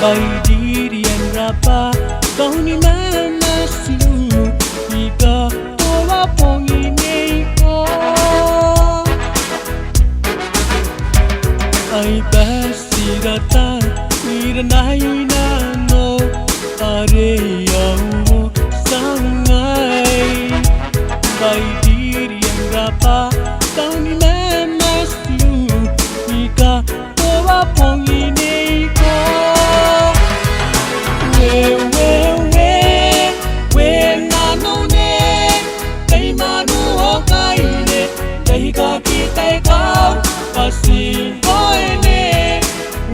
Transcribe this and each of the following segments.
Baidirian rapa kau ni mana sulu Ika toa pongi neiko Ai basirata miranai nano Are yau sangai Baidirian rapa kau ni mana sulu Ika toa pongi neiko Pasing koine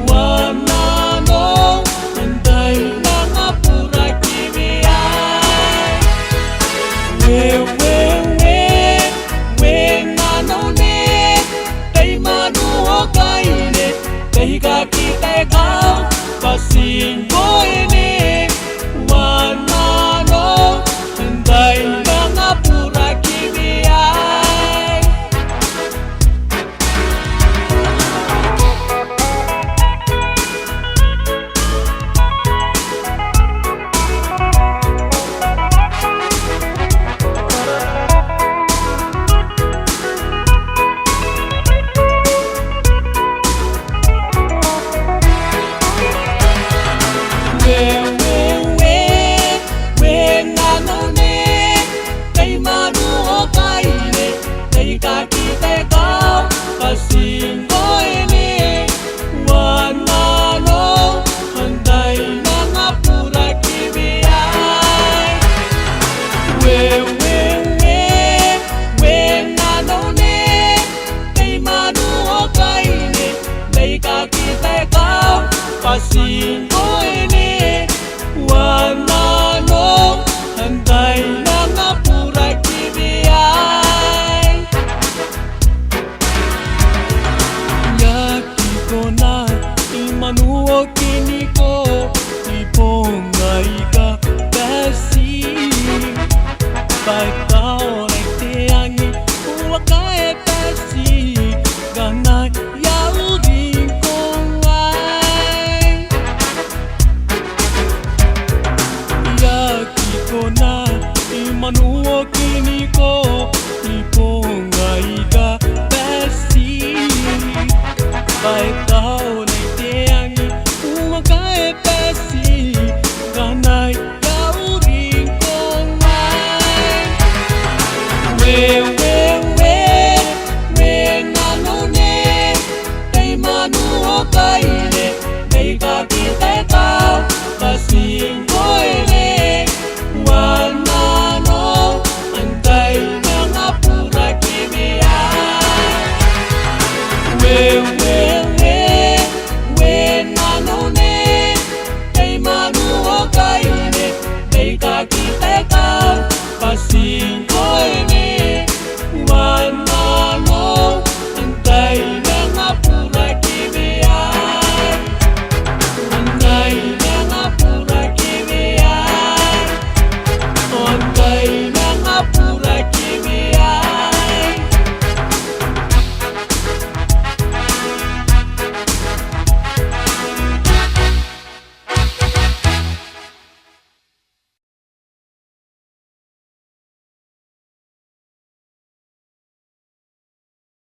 wanano andai nangapura kimiai we nanone dai manu hokaine dai ka kitai kau pasing koine wanano andai nangapura kimiai Pasing koine wanano andai nangapura kimiai we nanone dai manu hokaine dai ka kitai kau pasing koine wanano andai nangapura kimiai Kona imanu